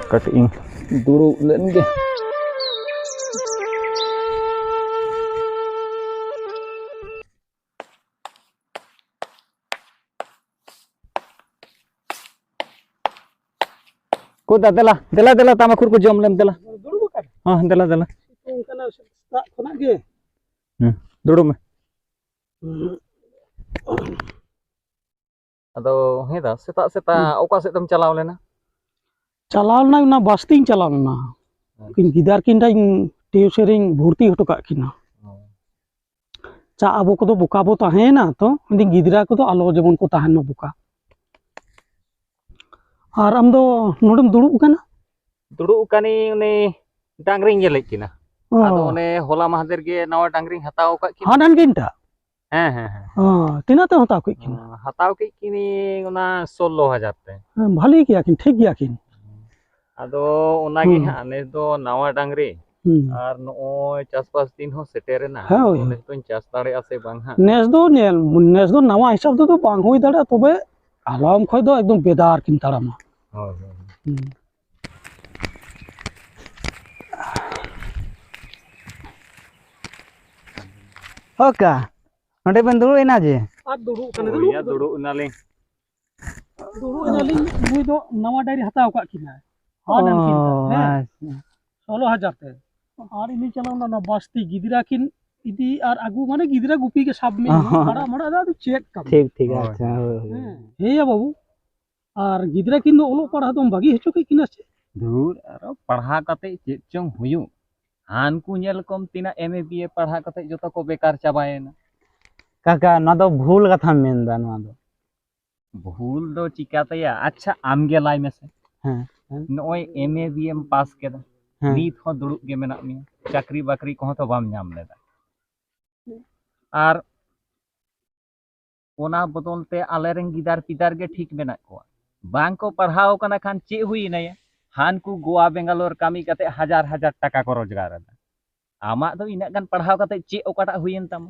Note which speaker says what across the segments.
Speaker 1: Cutting dulu len ge. Ko dela tamakur ko jom lem dela.
Speaker 2: Dulu bukan?
Speaker 1: Dela.
Speaker 2: Itu karena tak kena ge.
Speaker 1: Dulu me. Ado heda seta oka setam chalaw lena.
Speaker 2: Chalaw na basting chalaw na. Kin gidar kin daing tiusering bhurti hoto kak kina. Cha abo ko do buka bo tahena to mending gidra ko do alo jemon ko tahan ma buka. Ar am do nodem duduk kana?
Speaker 1: Duduk kani une dangring jelek kina. Ado one hola mahader ge nawa dangring hataw kak kina.
Speaker 2: Hadan ginta.
Speaker 1: He.
Speaker 2: Tina te hataw kik kina.
Speaker 1: Hataw kik kini una 16,000 te.
Speaker 2: Bhali kiya kin thik giya kin.
Speaker 1: Ado onagi ane do nawa dangri. Ar no chaspas din ho seterena. One to chas dare ase bang ha.
Speaker 2: Nes do nawa hisab do bang hoi dare tobe alam khoi do ekdom bedar kin tarama.
Speaker 3: Oka, node ben dulu ena je.
Speaker 2: Dulu kan
Speaker 1: dulu. Ya dulu naling.
Speaker 2: Dulu naling mui do nawa dari hataw kak kina. Hadan kinta. 16,000 te. Ar ini chalaw na basti gidira kin idi ar agu mane gidira gupi ke sab me mara da check kam.
Speaker 3: ठीक अच्छा
Speaker 2: हे या बाबू ar gidra kin do olo padha dom bagi hecho ke kina se
Speaker 1: दूर aro पढ़ा kate check चोंग हुयु हानकु nail कम तिना MA BA पढ़ा kate जतो को बेकार चाबायना
Speaker 3: काका ना तो भूल कथा मेनदा ना दो
Speaker 1: भूल दो चिकातया अच्छा आमगे लाई मेसे नोय एमए बीएम पास केदा नीत हो दुड़ुब गे मेना मी चाकरी बाकरी को तो बाम नाम लेदा आर ओना बदलते आलेरें गिदार पिदार गे ठीक मेना को बांग को पढ़ाओ कना खान चे हुई नय हानकु गोवा बेंगालोर कामी कते हजार टाका को रोजगार दा आमा दो इना गान पढ़ाओ कते चे ओकाटा हुईन तम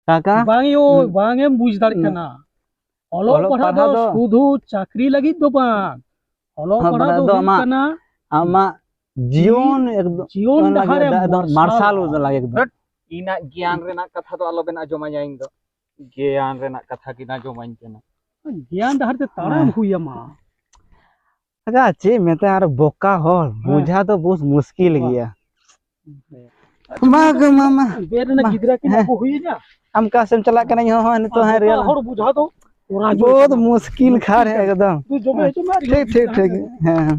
Speaker 2: काका बांग एम बुझ दाड़ कना ओलो पढ़ा दो सुधु चाकरी लगी दो बांग ओलो पढ़ा दो कना
Speaker 3: आमा जीवन
Speaker 2: जीवन डहारे
Speaker 3: मार्शल लागे एकदम
Speaker 1: इना ज्ञान रेना कथा तो आलो बेना जमाया इन दो ज्ञान रेना कथा किना जमाइन केना
Speaker 2: ज्ञान डहार ते ताराम हुई मा
Speaker 3: काका चे मेते यार बोका हो बुझा तो बहुत मुश्किल गया मामा
Speaker 2: बेरना गिदरा के को हुई ना
Speaker 3: हम कासम चला के नहीं हो तो है रियल
Speaker 2: और बुझा दो
Speaker 3: बहुत मुश्किल खार है एकदम
Speaker 2: तू जो मैं
Speaker 3: ठीक हां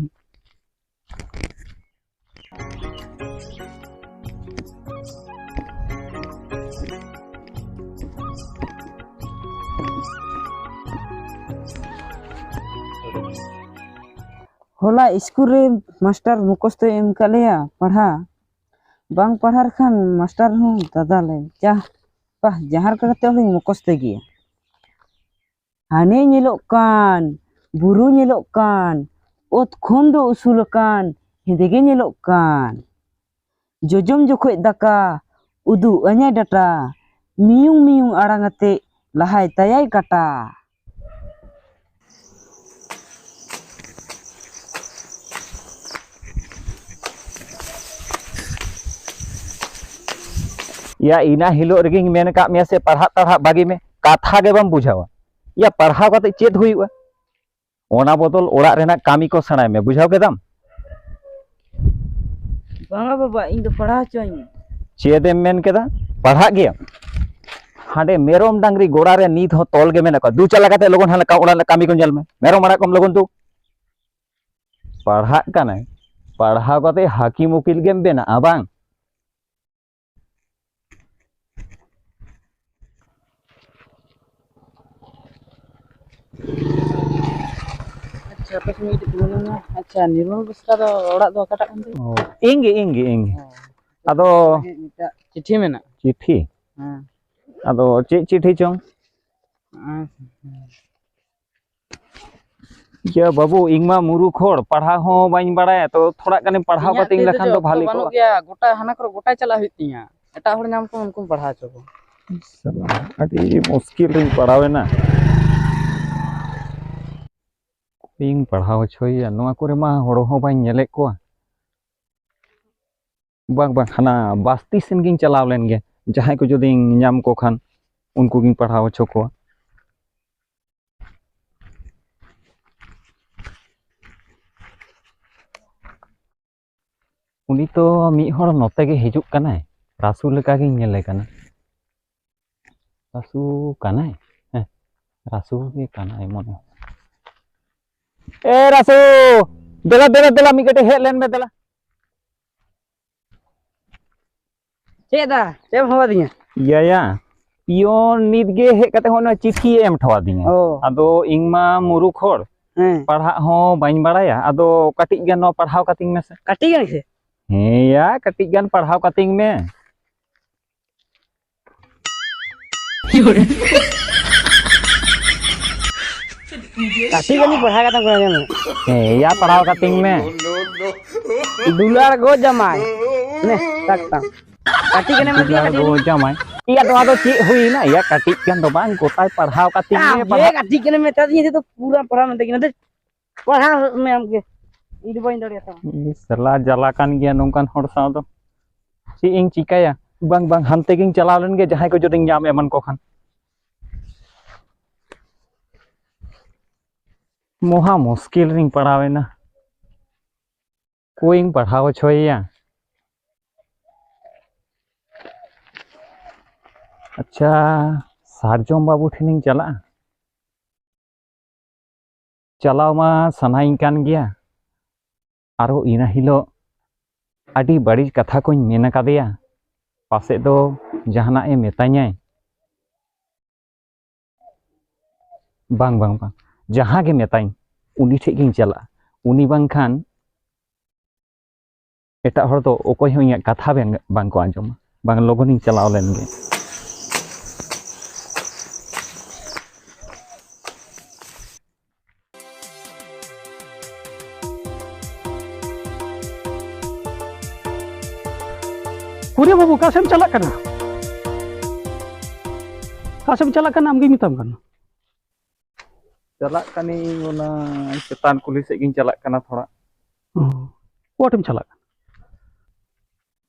Speaker 3: होला स्कूल रे मास्टर मुखस्त एम कलेया पढ़ा बांग पढ़ार खान मास्टर हूँ दादा ले जा पा जहार करते हो मुखस्त गया हाने nyelok kan buru nyelok kan ot khon do usul kan hindege nyelok kan jojom jokhoi daka udu anya data miung arang ate lahai tayai kata
Speaker 1: या इना हिलो रेगिंग मेन का मे से पढ़ा बागी में कथा गे बम बुझावा या पढ़ा कते चेत हुईवा ओना बदल ओड़ा रेना कामी को सणाय में बुझाव केदाम
Speaker 3: बांगा बाबा इन तो पढ़ा चोई
Speaker 1: चेदे मेन केदा पढ़ा गया हाडे मेरोम डांगरी गोड़ा रे नीत हो तोल गे मेन का दू चला कते लोगन हला का ओड़ा कामी को जल में मेरोम मरा कम लोगन तू पढ़ा कना पढ़ा कते हाकिम उकिल गेम बेना आबांग
Speaker 3: अच्छा निर्मल बस्ता दो ओड़ा दो कटा कंदे
Speaker 1: इंगे अदो
Speaker 3: चिट्ठी में ना
Speaker 1: चिट्ठी अदो चे चिट्ठी चों या बाबू इंगमा मुरु खोड़ पढ़ा हो बाइन बड़ाय तो थोड़ा कने पढ़ाव कते लखन तो भाली को
Speaker 3: गया गोटा हना कर गोटा चला होतिया एटा हर नाम को उनको पढ़ा चो
Speaker 1: साला अति मुश्किल रे पढ़ावे ना ᱤᱧ ᱯᱟᱲᱦᱟᱣ ᱦᱚᱪᱚᱭᱮᱭᱟ ᱱᱚᱣᱟ ᱠᱚᱨᱮ ᱢᱟ ᱦᱚᱲ ᱦᱚᱸ ᱵᱟᱹᱧ ᱧᱮᱞᱮᱫ ᱠᱚᱣᱟ ᱵᱟᱝ ᱵᱟᱝ ᱦᱟᱱᱟ ᱵᱟᱥᱛᱤ ᱥᱮᱱ ᱜᱤᱧ ᱪᱟᱞᱟᱣ ᱞᱮᱱ ᱜᱮ ᱡᱟᱦᱟᱸᱭ ᱠᱚ ᱡᱩᱫᱤᱧ ᱧᱟᱢ ᱠᱚ ᱠᱷᱟᱱ उनको गिन पढ़ाव होचो को उनी तो मी हर नोते गे हिजुक कनाय रासू लेका गिन नेले कना रासू कनाय हैं रासू गे कनाय मने ए रासू देला देला देला मी गटे हे लेन में देला
Speaker 3: चेदा चेम हवा दिया
Speaker 1: या पियोन नित गे हे कते होना चिट्ठी एम ठवा दिया आदो इंगमा मुरुख होर पढ़ा हो बाइन बड़ाया आदो कटिक गन नो पढ़ाव कतिंग में से
Speaker 3: कटिक गन से
Speaker 1: हे या कटिक गन पढ़ाव कतिंग में
Speaker 3: कटिक गन पढ़ा कता को में
Speaker 1: हे या पढ़ाव कतिंग में
Speaker 3: दुलार गो जमाय ने सकता कटिक गन में दिया
Speaker 1: गो जमाय iya तो आदो ची हुई ना या कटिक गन दो बांग गोटाय पढ़ाव कतिंग में
Speaker 3: ये कटिक गन में तदी तो पूरा पढ़ा में देखिन पढ़ा में हमके इद बाइन दड़िया
Speaker 1: सला जला कान गया नोंकान हर साव दो ची इंग चिकाया बांग बांग हनते गिंग चलाव लेन गे जहां को जोदिंग जाम एमन को खान मोहा मुश्किल रिंग पढ़ावे ना कोई पढ़ाव छोया अच्छा सारजोम बाबू ठिनिंग चला चलाव मा सनाइं कान गया आरो इना हिलो आदि बड़ी कथा को मेन कादेया पासे दो जहाना ए मेताኛय बांग बांग बांग जहां के मेताኝ उनी ठे गिंग चला उनी बांग खान एटा हर दो ओकोय हो इया कथा बांग को आंजम बांग लोगोनिंग चलाव लेन गे
Speaker 2: पूरे बाबू कासेम चला करना कासेम चला करना हमगे मितम करना
Speaker 1: चला कनी ओना चेतान कुली से गिंग चला कना थोड़ा
Speaker 2: कोटम चला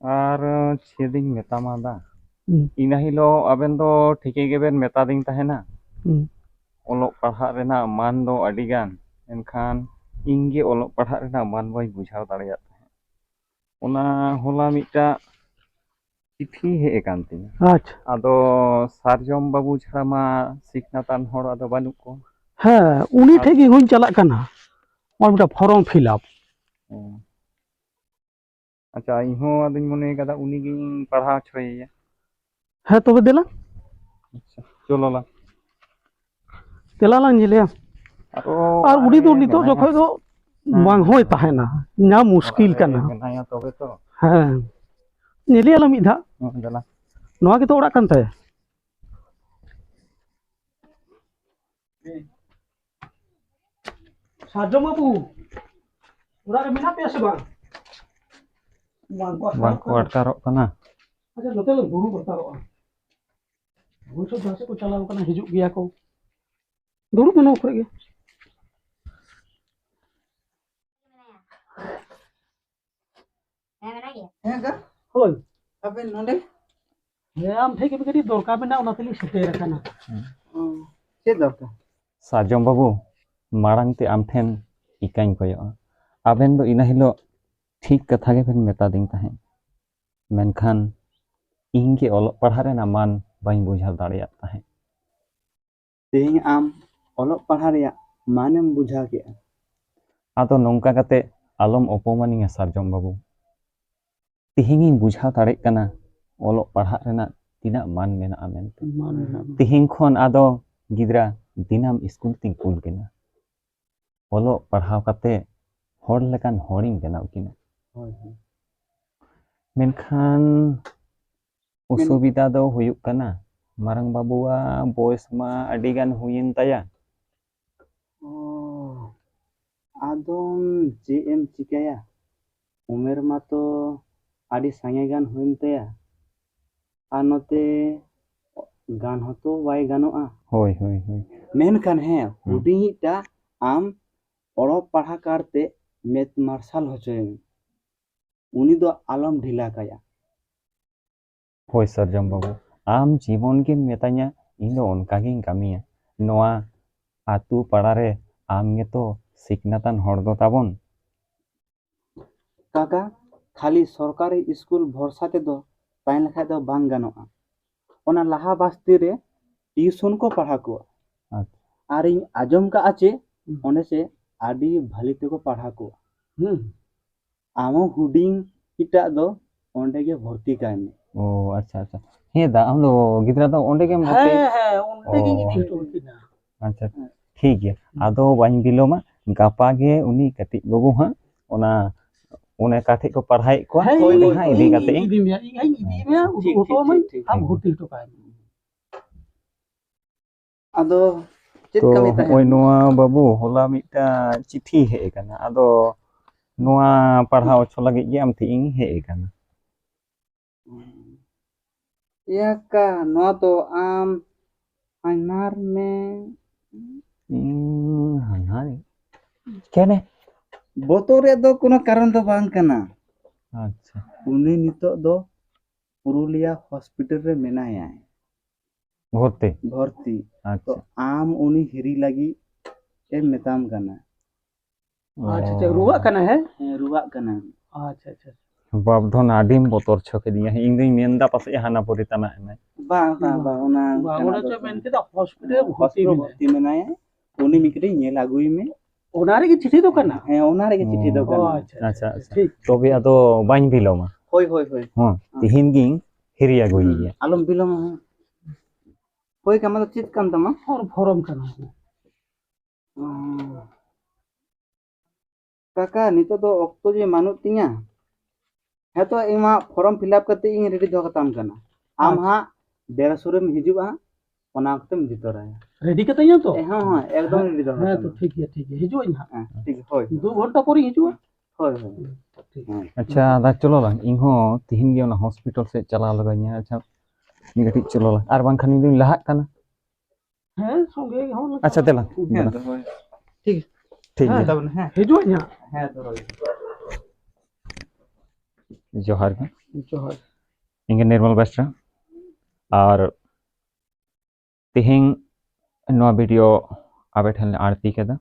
Speaker 1: आर छेदिंग मेतामादा इना हिलो अबेन दो ठीके गेबेन मेता दिंग तहेना ओलो पढ़ा रेना मान दो अडिगान एनखान इंगे ओलो पढ़ा रेना मान बाय बुझाव दाड़िया ओना होला मिटा चिट्ठी हे एकांती
Speaker 2: अच्छा
Speaker 1: आदो सारजम बाबू छड़ा मा सिखनातान होड़ आदो बानु को
Speaker 2: हाँ उनी ठेगी हुई चला करना और बेटा फॉर्म फिलअप
Speaker 1: अच्छा इहो आदिन मने कदा उनी गिंग पढ़ा छोय
Speaker 2: है तो देला
Speaker 1: अच्छा चलो ला
Speaker 2: तेला लांग जिले और उड़ी तो नितो जखय दो बांग होय ताहेना ना मुश्किल करना
Speaker 1: बनाया तबे तो
Speaker 2: हां नेली आला मिधा
Speaker 1: दला
Speaker 2: नवा के तो ओड़ा कान ताय साजो बाबू ओड़ा रे मिना पे से बांग
Speaker 1: को अटकारो कना
Speaker 2: अच्छा नते लो गुरु बरतारो वो सब जहां से को चलाव कना हिजुक गया को दुरु मनो करे गे होय
Speaker 3: अबे नोंदे
Speaker 2: हम ठेके बिगड़ी दरकार में ना उनातली सेटेर कना
Speaker 3: से दरकार
Speaker 1: साजम बाबू मारांग ते आम ठेन इकाइन कोयो आबेन दो इना हिलो ठीक कथा गे फेन मेता दिंग ताहे मेनखान इंगे ओलो पढ़ा रेना मान बाइन बुझाव दाड़िया ताहे
Speaker 3: तेहिं आम ओलो पढ़ा रेया मानेम बुझा के
Speaker 1: आदो नोंका कते आलम अपमानिंग सारजम बाबू तिहिंग बुझाव दाड़े कना ओलो पढ़ा रेना तिना मान मेना मेनते तिहिंग खन आदो गिदरा दिनाम स्कूल तिंग कुल केना ओलो पढ़ाव कते होड़ लेकान होड़िंग बेनाव किना मेनखान उसुविधा दो हुयुक कना मारंग बाबुआ बॉयस मा अडिगान हुयिन ताया
Speaker 3: आदम जे एम चिकाया उमेर मा तो आदि सांगे गान हुइन ताया आनोते गान हतो वाई गानोआ
Speaker 1: होय होय होय
Speaker 3: मेनखान है हुडिटा आम
Speaker 4: ᱚᱞᱚᱜ ᱯᱟᱲᱦᱟᱣ ᱠᱟᱨᱛᱮ ᱢᱮᱫ ᱢᱟᱨᱥᱟᱞ ᱦᱚᱪᱚᱭᱮᱢ, ᱩᱱᱤ ᱫᱚ ᱟᱞᱚᱢ ᱰᱷᱤᱞᱟ ᱠᱟᱭᱟ।
Speaker 1: ᱦᱳᱭ ᱥᱟᱨᱡᱚᱢ ᱵᱟᱵᱩ, ᱟᱢ ᱡᱤᱵᱚᱱ ᱜᱮᱢ ᱢᱮᱛᱟᱧᱟ, ᱤᱧ ᱫᱚ ᱚᱱᱠᱟᱜᱤᱧ ᱠᱟᱹᱢᱤᱭᱟ। ᱱᱚᱣᱟ ᱟᱛᱳ ᱯᱟᱲᱟᱨᱮ ᱟᱢ ᱜᱮᱛᱚ ᱥᱤᱠᱷᱱᱟᱹᱛᱟᱱ ᱦᱚᱲ ᱫᱚ ᱛᱟᱵᱚᱱ।
Speaker 4: ᱠᱟᱠᱟ, ᱠᱷᱟᱹᱞᱤ ᱥᱚᱨᱠᱟরি ᱥᱠᱩᱞ ᱵᱷᱚᱨᱥᱟ ᱛᱮᱫᱚ ᱛᱟᱦᱮᱸ ᱞᱮᱠᱷᱟᱡ ᱫᱚ ᱵᱟᱝ ᱜᱟᱱᱚᱜᱼᱟ। ᱚᱱᱟ ᱞᱟᱦᱟ ᱵᱟᱥᱛᱤ ᱨᱮ ᱴᱤᱭᱩᱥᱚᱱ ᱠᱚ ᱯᱟᱲᱦᱟᱣ ᱠᱚᱣᱟ।
Speaker 1: ᱟᱪᱪᱷᱟ।
Speaker 4: ᱟᱨᱤᱧ ᱟᱸᱡᱚᱢ ᱠᱟᱜᱼᱟ ᱪᱮ ᱚᱸᱰᱮ ᱥᱮ ᱟᱹᱰᱤ ᱵᱷᱟᱹᱞᱤ ᱛᱮᱠᱚ ᱯᱟᱲᱦᱟᱣ ᱠᱚᱣᱟ। ᱟᱢ ᱦᱚᱸ ᱦᱩᱰᱤᱧ ᱮᱴᱟᱜ ᱫᱚ ᱚᱸᱰᱮ ᱜᱮ ᱵᱷᱚᱨᱛᱤ ᱠᱟᱭ ᱢᱮ।
Speaker 1: ও আচ্ছা আচ্ছা, ᱦᱮᱸ ᱫᱟ ᱟᱢ ᱫᱚ ᱜᱤᱫᱽᱨᱟᱹ ᱫᱚ ᱚᱸᱰᱮ ᱜᱮᱢ ᱵᱷᱚᱨᱛᱤ?
Speaker 2: ᱦᱮᱸ ᱚᱸᱰᱮ ᱜᱤᱧ ᱤᱫᱤ ᱦᱚᱴᱚ ᱠᱤᱱᱟ।
Speaker 1: ᱟᱪᱪᱷᱟ ᱴᱷᱤक ᱜᱮᱭᱟ, ᱟᱫᱚ ᱵᱟᱹᱧ ᱵᱤᱞᱚᱢᱟ, ᱜᱟᱯᱟ ᱜᱮ ᱩᱱᱤ ᱠᱟᱹᱴᱤᱡ ᱵᱟᱹᱵᱩ ᱦᱟᱸᱜ ᱚᱱᱟ ᱚᱱᱮ ᱚᱠᱟ ᱴᱷᱮᱡ ᱠᱚ ᱯᱟᱲᱦᱟᱣᱮᱫ ᱠᱚᱣᱟ ᱚᱸᱰᱮ ᱦᱟᱸᱜ ᱤᱫᱤ ᱠᱟᱛᱮ
Speaker 2: ᱤᱫᱤ ᱢᱮᱭᱟ, ᱤᱧ ᱦᱟᱸᱜ ᱤᱫᱤ ᱢᱮᱭᱟ, ᱩᱫᱩᱜ ᱦᱚᱴᱚ ᱟᱹᱢᱟᱹᱧ, ᱟᱢ ᱵᱷᱚᱨᱛᱤ ᱦᱚᱴᱚ ᱠᱟᱭ ᱢᱮ।
Speaker 4: ᱟᱫᱚ ᱪᱮᱫ
Speaker 1: ᱛᱚ
Speaker 4: ᱠᱟᱹᱢᱤ
Speaker 1: ᱦᱚᱸᱜᱼᱚᱭ
Speaker 4: ᱛᱟᱦᱮᱱ?
Speaker 1: ᱱᱚᱣᱟ ᱵᱟᱹᱵᱩ ᱦᱚᱞᱟ ᱢᱤᱫᱴᱟᱝ ᱪᱤᱴᱷᱤ ᱦᱮᱡ ᱟᱠᱟᱱᱟ, ᱟᱫᱚ ᱱᱚᱣᱟ ᱯᱟᱲᱦᱟᱣ ᱦᱚᱪᱚ ᱞᱟᱹᱜᱤᱫ ᱜᱮ ᱟᱢ ᱴᱷᱮᱡ ᱤᱧ ᱦᱮᱡ ᱟᱠᱟᱱᱟ।
Speaker 4: ᱭᱟᱠᱟ, ᱱᱚᱣᱟ ᱫᱚ ᱟᱢ ᱟᱭᱢᱟᱨ ᱢᱮ।
Speaker 1: ᱦᱟᱱᱦᱟᱨ ᱠᱮᱱᱮ?
Speaker 4: ᱵᱚᱛᱚᱨ ᱨᱮᱭᱟᱜ ᱫᱚ কোনো ᱠᱟᱨᱚᱱ ᱫᱚ ᱵᱟᱝ ᱠᱟᱱᱟ।
Speaker 1: ᱟᱪᱪᱷᱟ।
Speaker 4: ᱩᱱᱤ ᱱᱤᱛᱚᱜ ᱫᱚ ᱯᱩᱨᱩᱞᱤᱭᱟ ᱦᱚᱥᱯᱤᱴᱟᱞ ᱨᱮ ᱢᱮᱱᱟᱭᱟ
Speaker 1: ভর্তি?
Speaker 4: ভর্তি। তো
Speaker 1: আচ্ছা।
Speaker 4: ᱟᱢ ᱩᱱᱤ ᱦᱤᱨᱤ ᱞᱟᱹᱜᱤᱫ ᱮ ᱢᱮᱛᱟᱢ ᱠᱟᱱᱟ।
Speaker 2: ᱟᱪᱪᱷᱟ ᱟᱪᱪᱷᱟ, ᱨᱩᱣᱟᱹᱜ ᱠᱟᱱᱟ? ᱦᱮᱸ
Speaker 4: ᱨᱩᱣᱟᱹᱜ ᱠᱟᱱᱟ।
Speaker 2: ᱟᱪᱪᱷᱟ ᱟᱪᱪᱷᱟ।
Speaker 1: ᱵᱟᱵᱫᱷᱚᱱ ᱟᱹᱰᱤᱢ ᱵᱚᱛᱚᱨ ᱪᱚ ᱠᱤᱫᱤᱧᱟ, ᱤᱧ ᱫᱩᱧ ᱢᱮᱱᱫᱟ ᱯᱟᱥᱮᱡ ᱦᱟᱱᱟ ᱯᱚᱨᱤ ᱛᱟᱱᱟᱜ ᱮᱱᱟᱭ।
Speaker 4: ᱵᱟᱝ ᱵᱟᱝ ᱵᱟᱝ, ᱚᱱᱟ
Speaker 2: ᱚᱱᱟ ᱪᱚ ᱢᱮᱱ ᱠᱮᱫᱟ ᱦᱚᱥᱯᱤᱴᱟᱞ ᱵᱷᱚᱨᱛᱤ
Speaker 4: ᱦᱚᱥᱯᱤᱴᱟᱞ
Speaker 2: ᱢᱮᱱᱟᱭᱟ।
Speaker 4: ᱵᱷᱚᱨᱛᱤ ᱢᱮᱱᱟᱭᱟ, ᱩᱱᱤ ᱢᱤᱫ ᱠᱟᱹᱴᱤᱡ ᱧᱮᱞ ᱟᱹᱜᱩᱭ ᱢᱮ।
Speaker 2: ᱚᱱᱟ ᱨᱮᱜᱮ ᱪᱤᱴᱷᱤ ᱫᱚ ᱠᱟᱱᱟ?
Speaker 4: ᱦᱮᱸ, ᱚᱱᱟ ᱨᱮᱜᱮ ᱪᱤᱴᱷᱤ ᱫᱚ
Speaker 2: ও
Speaker 4: ᱠᱟᱱᱟ।
Speaker 2: আচ্ছা
Speaker 1: আচ্ছা আচ্ছা,
Speaker 2: ঠিক।
Speaker 1: তবে আদো বাñ বিলমা।
Speaker 4: ᱦᱳᱭ ᱦᱳᱭ ᱦᱳᱭ।
Speaker 1: ᱦᱚᱸ ᱛᱤᱦᱤᱧ ᱜᱤᱧ ᱦᱤᱨᱤ ᱟᱹᱜᱩᱭᱮᱭᱟ।
Speaker 4: ᱟᱞᱚᱢ ᱵᱤᱞᱚᱢᱟ। ᱦᱳᱭ, ᱟᱢᱟᱜ ᱫᱚ ᱪᱮᱫ ᱠᱟᱱ ᱛᱟᱢᱟ?
Speaker 2: ফরম কানা।
Speaker 4: ᱠᱟᱠᱟ, ᱱᱤᱛᱚᱜ ᱫᱚ ᱚᱠᱛᱚ ᱡᱮ ᱵᱟᱹᱱᱩᱜ ᱛᱤᱧᱟ। ᱦᱮᱸᱛᱚ ᱤᱧ ᱢᱟ ᱯᱷᱚᱨᱚᱢ ᱯᱷᱤᱞᱟᱯ ᱠᱟᱛᱮ ᱤᱧ ᱨᱮᱰᱤ ᱫᱚᱦᱚ ᱠᱟᱛᱟᱢ ᱠᱟᱱᱟ। ᱟᱢ ᱦᱟᱸᱜ 150 ᱨᱮᱢ ᱦᱤᱡᱩᱜᱼᱟ, ᱚᱱᱟ ᱚᱠᱛᱮᱢ ᱤᱫᱤ ᱛᱚᱨᱟᱭᱟ।
Speaker 2: রেডি কাতাইয়া তো?
Speaker 4: হ্যাঁ হ্যাঁ, একদম রেডি দহো
Speaker 2: হ্যাঁ
Speaker 4: কাতাম।
Speaker 2: তো ঠিক আছে ঠিক আছে, হিজুই না।
Speaker 4: হ্যাঁ ঠিক, ᱦᱳᱭ
Speaker 2: 2 ঘন্টা পরে হিজুয়া।
Speaker 4: ᱦᱳᱭ ᱦᱳᱭ।
Speaker 2: ঠিক।
Speaker 1: ᱟᱪᱪᱷᱟ ᱫᱟ ᱪᱚᱞᱚ ᱞᱟᱝ, ᱤᱧ ᱦᱚᱸ ᱛᱤᱦᱤᱧ ᱜᱮ ᱚᱱᱟ ᱦᱚᱥᱯᱤᱴᱟᱞ ᱥᱮᱫ ᱪᱟᱞᱟᱣ ᱞᱟᱜᱟᱣᱤᱧᱟ। ᱟᱪᱪᱷᱟ ᱢᱤᱫ ᱠᱟᱹᱴᱤᱡ ᱪᱚᱞᱚ ᱞᱟᱝ, ᱟᱨ ᱵᱟᱝᱠᱷᱟন ᱤᱧ ᱫᱩᱧ ᱞᱟᱦᱟᱜ ᱠᱟᱱᱟ।
Speaker 2: হ্যাঁ সঙ্গে হন।
Speaker 1: আচ্ছা দেলাং
Speaker 4: হ্যাঁ
Speaker 1: দেলাং।
Speaker 4: তো ᱦᱳᱭ, ঠিক
Speaker 1: ঠিক
Speaker 4: হ্যাঁ
Speaker 1: গᱮᱭᱟ।
Speaker 4: তারপরে হ্যাঁ
Speaker 2: হিজুই না।
Speaker 4: হ্যাঁ ধরো।
Speaker 1: ᱡᱚᱦᱟᱨ ᱜᱮ।
Speaker 2: জোহার।
Speaker 1: ᱤᱧ ᱜᱮ ᱱᱤᱨᱢᱚᱞ ᱵᱮᱥᱨᱟ, ᱟᱨ ᱛᱤᱦᱤᱧ ᱱᱚᱣᱟ ᱵᱷᱤᱰᱤᱭᱳ ᱟᱯᱮ ᱴᱷᱮᱱ ᱞᱮ ᱟᱬᱛᱤ ᱠᱮᱫᱟ,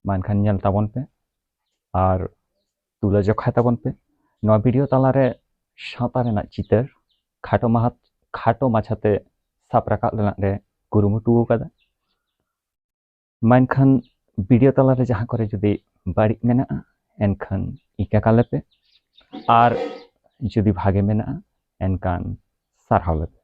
Speaker 1: ᱢᱟ ᱮᱱᱠᱷᱟᱱ ᱧᱮᱞ ᱛᱟᱵᱚᱱ ᱯᱮ ᱟᱨ ᱛᱩᱞᱟᱹ ᱡᱚᱠᱷᱟᱭ ᱛᱟᱵᱚᱱ ᱯᱮ। ᱱᱚᱣᱟ ᱵᱷᱤᱰᱤᱭᱳ ᱛᱟᱞᱟᱨᱮ ᱥᱟᱶᱛᱟ ᱨᱮᱱᱟᱜ ᱪᱤᱛᱟᱹᱨ ᱠᱷᱟᱴᱚ ᱢᱟᱪᱷᱟᱛᱮ ᱥᱟᱵ ᱨᱟᱠᱟᱵ ᱨᱮᱱᱟᱜ ᱞᱮ ᱠᱩᱨᱩᱢᱩᱴᱩ ᱟᱠᱟᱫᱟ। ᱢᱮᱱᱠᱷᱟᱱ ᱵᱷᱤᱰᱤᱭᱳ ᱛᱟᱞᱟᱨᱮ ᱡᱟᱦᱟᱸ ᱠᱚᱨᱮ ᱡᱩᱫᱤ ᱵᱟᱹᱲᱤᱡ ᱢᱮᱱᱟᱜᱼᱟ, ᱮᱱᱠᱷᱟᱱ ᱤᱠᱟᱹ ᱠᱟᱞᱮ ᱯᱮ, ᱟᱨ ᱡᱩᱫᱤ ᱵᱷᱟᱜᱮ ᱢᱮᱱᱟᱜᱼᱟ ᱮᱱᱠᱷᱟᱱ ᱥᱟᱨᱦᱟᱣ ᱞᱮᱯᱮ।